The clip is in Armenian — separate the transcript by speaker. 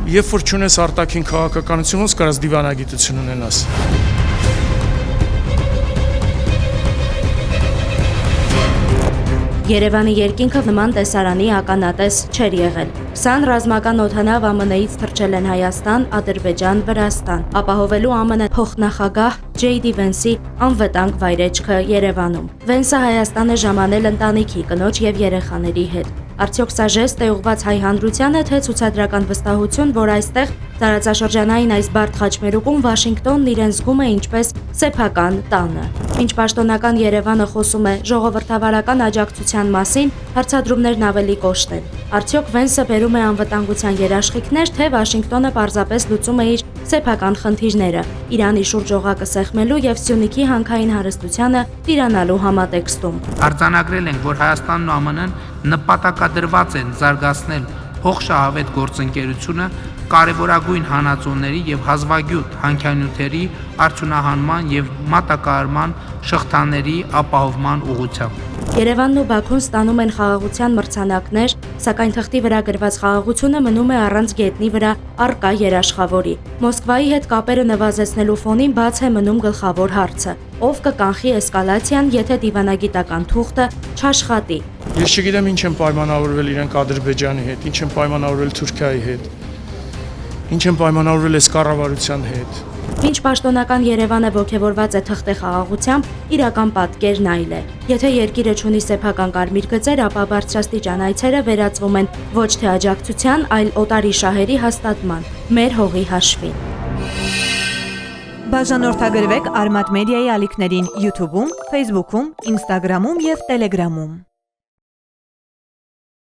Speaker 1: Երբ որ չունես արտաքին քաղաքականություն, ոնց կարաս դիվանագիտություն ունենաս։
Speaker 2: Երևանի երկինքը նման տեսարանի ականատես չէր եղել։ 20 ռազմական օդանավ ԱՄՆ-ից թռչել են Հայաստան, Ադրբեջան, Վրաստան, ապահովելու ԱՄՆ փոխնախագահ J.D. Vance-ի անվտանգ վայրեջքը Երևանում։ Vance-ը Հայաստան է ժամանել ընտանիքի, կնոջ եւ երեխաների հետ։ Արդյոք սա ժեստ է ուղղված հայ հանրությանը, թե ցուցադրական վստահություն, որ այստեղ տարածաշրջանային այս բարդ խաչմերուկում Վաշինգտոնն իրեն զգում է ինչպես սեփական տանը։ Ինչ պաշտոնական Երևանը խոսում է ժողովրդավարական աջակցության մասին, հարցադրումներն ավելի կոշտ են։ Արդյոք Vance-ը բերում է անվտանգության երաշխիքներ, թե Վաշինգտոնը պարզապես լուծում է իր սեփական խնդիրները, Իրանի շուրջ օղակը սեղմելու եւ Սյունիքի հանքային հարստությանը տիրանալու համատեքստում։
Speaker 3: Արձանագրել ենք, որ Հայաստանն ու ԱՄՆ-ն նպատակադրված են զարգացնել փոխշահավետ գործընկերությունը կարևորագույն հանածոների եւ հազվագյուտ հանքանյութերի արդյունահանման եւ մատակարարման շղթաների ապահովման ուղղությամբ։
Speaker 2: Երևանն ու Բաքուն ստանում են խաղաղության մրցանակներ, սակայն թղթի վրա գրված խաղաղությունը մնում է առանց գետնի վրա առկա երաշխավորի։ Մոսկվայի հետ կապերը նվազեցնելու ֆոնին բաց է մնում գլխավոր հարցը. ով կկանխի էսկալացիան, եթե դիվանագիտական թուղթը չաշխատի։
Speaker 1: Ես չգիտեմ ինչ են պայմանավորվել իրենք Ադրբեջանի հետ, ինչ են պայմանավորվել Թուրքիայի հետ, ինչ են պայմանավորվել այս կառավարության հետ։
Speaker 2: Ինչ պաշտոնական Երևանը ոգևորված է թղթե խաղաղությամբ, իրական պատկերն այլ է։ Եթե երկիրը չունի սեփական կարմիր գծեր, ապա բարձրաստիճան այցերը վերածվում են ոչ թե աջակցության, այլ օտարի շահերի հաստատման, մեր հողի հաշվին։
Speaker 4: Բաժանորդագրվեք Արմատ մեդիայի ալիքներին YouTube-ում, Facebook-ում, Instagram-ում եւ Telegram-ում։